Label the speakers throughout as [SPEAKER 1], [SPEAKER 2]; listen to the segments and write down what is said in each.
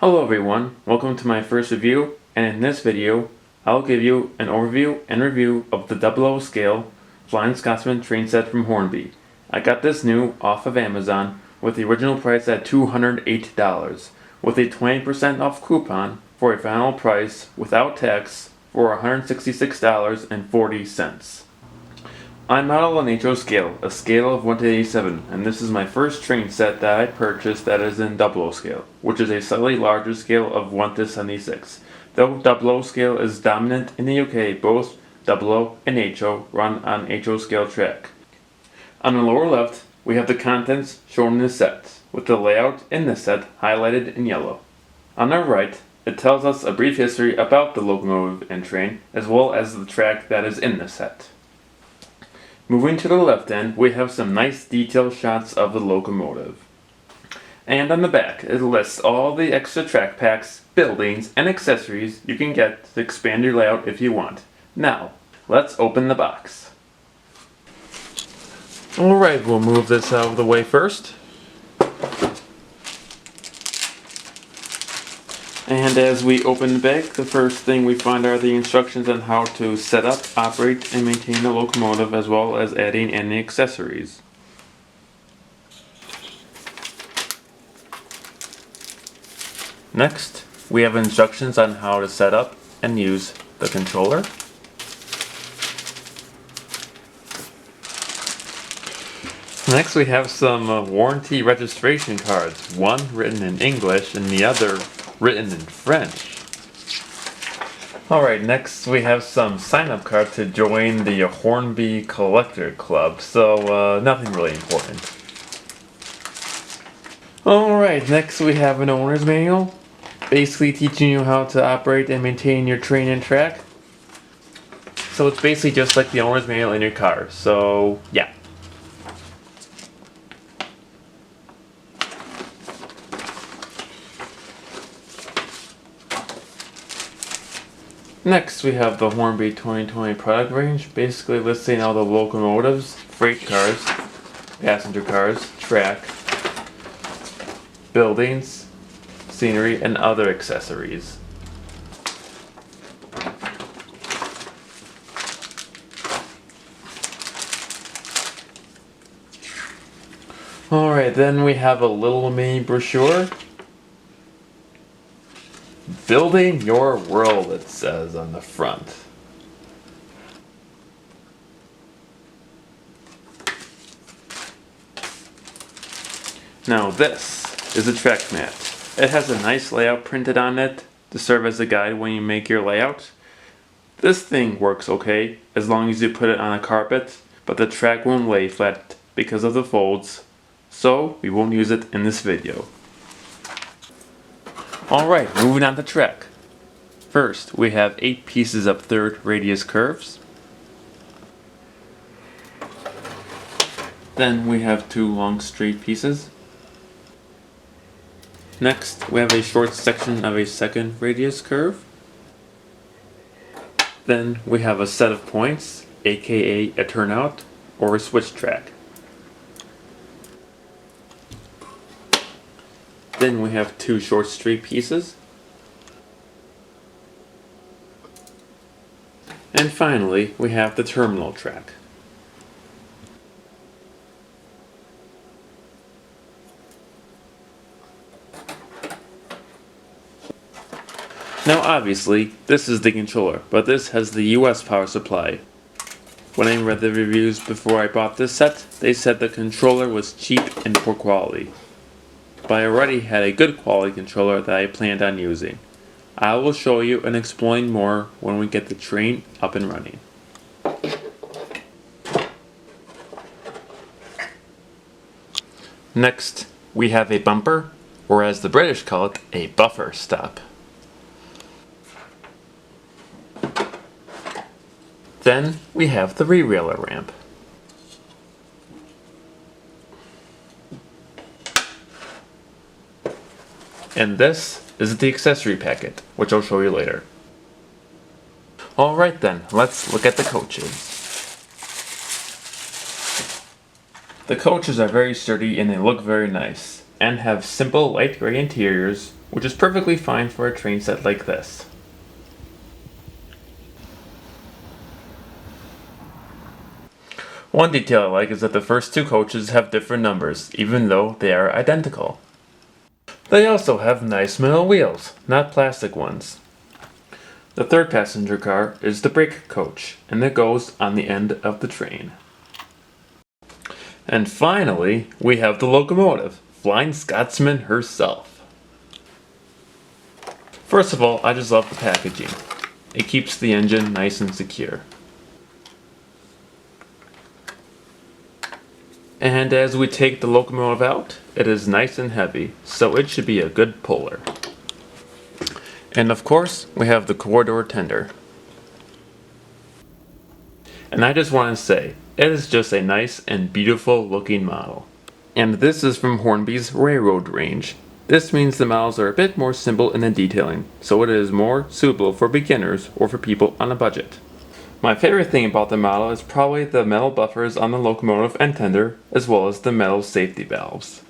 [SPEAKER 1] Hello everyone, welcome to my first review, and in this video, I'll give you an overview and review of the 00 scale Flying Scotsman train set from Hornby. I got this new off of Amazon with the original price at $208, with a 20% off coupon for a final price without tax for $166.40. I model an HO scale, a scale of 1 to 87, and this is my first train set that I purchased that is in 00 scale, which is a slightly larger scale of 1 to 76. Though 00 scale is dominant in the UK, both 00 and HO run on HO scale track. On the lower left, we have the contents shown in the set, with the layout in the set highlighted in yellow. On the right, it tells us a brief history about the locomotive and train, as well as the track that is in the set. Moving to the left end, we have some nice detailed shots of the locomotive. And on the back, it lists all the extra track packs, buildings, and accessories you can get to expand your layout if you want. Now, let's open the box. Alright, we'll move this out of the way first. And as we open the bag, the first thing we find are the instructions on how to set up, operate, and maintain the locomotive, as well as adding any accessories. Next, we have instructions on how to set up and use the controller. Next, we have some warranty registration cards, one written in English and the other written in French. Alright, next we have some sign-up cards to join the Hornby Collector Club, so nothing really important. Alright, next we have an owner's manual, basically teaching you how to operate and maintain your train and track. So it's basically just like the owner's manual in your car, so yeah. Next, we have the Hornby 2020 product range, basically listing all the locomotives, freight cars, passenger cars, track, buildings, scenery, and other accessories. Alright, then we have a little mini brochure. Building your world, it says on the front. Now this is a track map. It has a nice layout printed on it to serve as a guide when you make your layout. This thing works okay as long as you put it on a carpet, but the track won't lay flat because of the folds, so we won't use it in this video. Alright, moving on to track. First, we have 8 pieces of third radius curves. Then we have 2 long straight pieces. Next, we have a short section of a second radius curve. Then we have a set of points, aka a turnout or a switch track. Then we have 2 short straight pieces. And finally, we have the terminal track. Now obviously, this is the controller, but this has the US power supply. When I read the reviews before I bought this set, they said the controller was cheap and poor quality. But I already had a good quality controller that I planned on using. I will show you and explain more when we get the train up and running. Next, we have a bumper, or as the British call it, a buffer stop. Then we have the re-railer ramp. And this is the accessory packet, which I'll show you later. Alright then, let's look at the coaches. The coaches are very sturdy and they look very nice, and have simple light gray interiors which is perfectly fine for a train set like this. One detail I like is that the first two coaches have different numbers, even though they are identical. They also have nice metal wheels, not plastic ones. The third passenger car is the brake coach, and it goes on the end of the train. And finally, we have the locomotive, Flying Scotsman herself. First of all, I just love the packaging. It keeps the engine nice and secure. And as we take the locomotive out, it is nice and heavy, so it should be a good puller. And of course, we have the corridor tender. And I just want to say, it is just a nice and beautiful looking model. And this is from Hornby's railroad range. This means the models are a bit more simple in the detailing, so it is more suitable for beginners or for people on a budget. My favorite thing about the model is probably the metal buffers on the locomotive and tender, as well as the metal safety valves.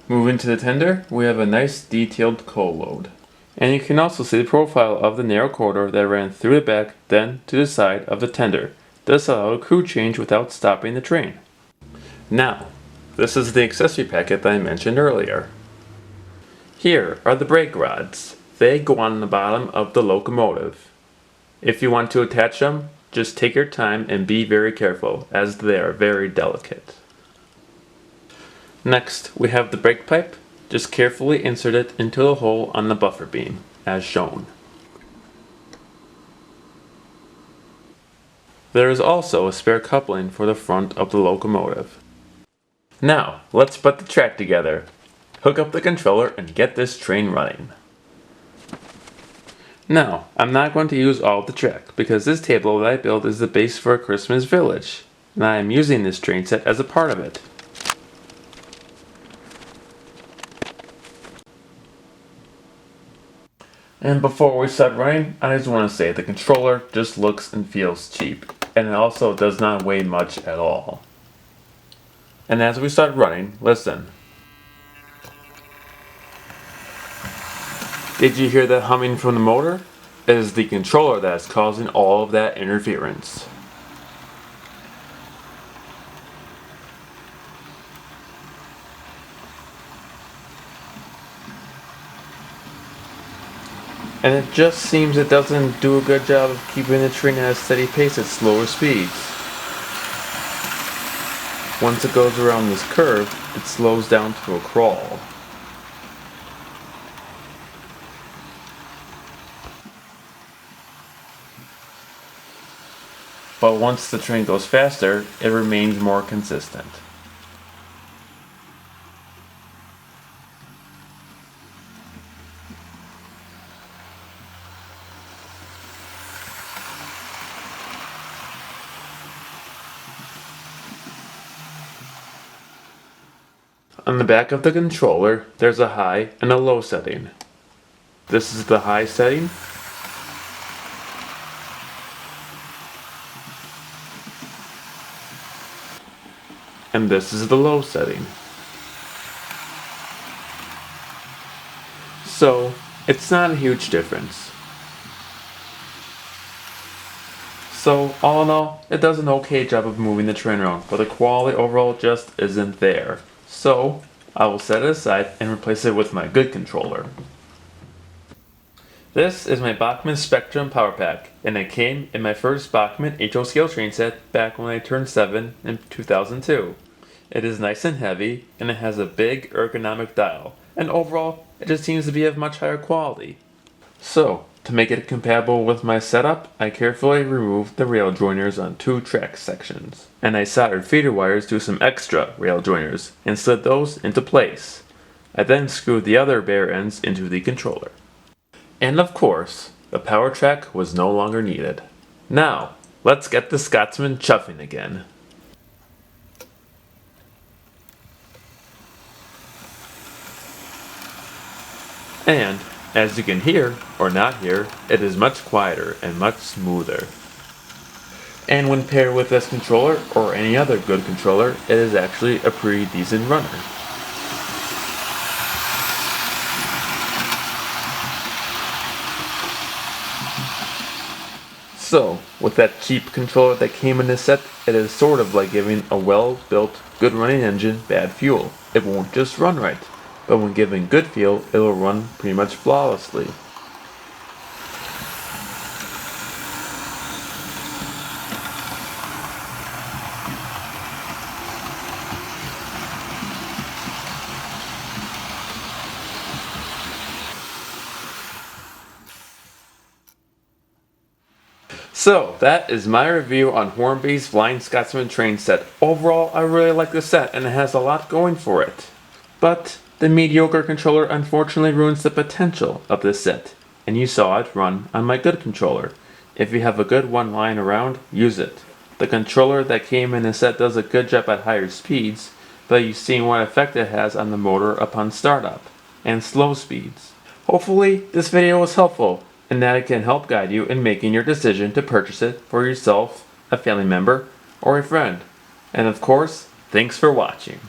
[SPEAKER 1] Moving to the tender, we have a nice detailed coal load. And you can also see the profile of the narrow corridor that ran through the back, then to the side of the tender. This allowed a crew change without stopping the train. Now, this is the accessory packet that I mentioned earlier. Here are the brake rods. They go on the bottom of the locomotive. If you want to attach them, just take your time and be very careful, as they are very delicate. Next, we have the brake pipe. Just carefully insert it into the hole on the buffer beam, as shown. There is also a spare coupling for the front of the locomotive. Now, let's put the track together. Hook up the controller and get this train running. Now, I'm not going to use all of the track, because this table that I built is the base for a Christmas village, and I am using this train set as a part of it. And before we start running, I just want to say the controller just looks and feels cheap, and it also does not weigh much at all. And as we start running, listen. Did you hear that humming from the motor? It is the controller that is causing all of that interference. And it just seems it doesn't do a good job of keeping the train at a steady pace at slower speeds. Once it goes around this curve, it slows down to a crawl. But once the train goes faster, it remains more consistent. On the back of the controller, there's a high and a low setting. This is the high setting. And this is the low setting. So, it's not a huge difference. So, all in all, it does an okay job of moving the train around, but the quality overall just isn't there. So, I will set it aside and replace it with my good controller. This is my Bachmann Spectrum Power Pack, and it came in my first Bachmann HO scale train set back when I turned 7 in 2002. It is nice and heavy, and it has a big ergonomic dial, and overall, it just seems to be of much higher quality. So, to make it compatible with my setup, I carefully removed the rail joiners on 2 track sections, and I soldered feeder wires to some extra rail joiners, and slid those into place. I then screwed the other bare ends into the controller. And of course, the power track was no longer needed. Now, let's get the Scotsman chuffing again. And, as you can hear, or not hear, it is much quieter and much smoother. And when paired with this controller, or any other good controller, it is actually a pretty decent runner. So, with that cheap controller that came in this set, it is sort of like giving a well-built, good-running engine bad fuel. It won't just run right, but when given good fuel, it will run pretty much flawlessly. So, that is my review on Hornby's Flying Scotsman train set. Overall, I really like the set and it has a lot going for it. But the mediocre controller unfortunately ruins the potential of this set, and you saw it run on my good controller. If you have a good one lying around, use it. The controller that came in the set does a good job at higher speeds, but you've seen what effect it has on the motor upon startup, and slow speeds. Hopefully this video was helpful, and that it can help guide you in making your decision to purchase it for yourself, a family member, or a friend. And of course, thanks for watching.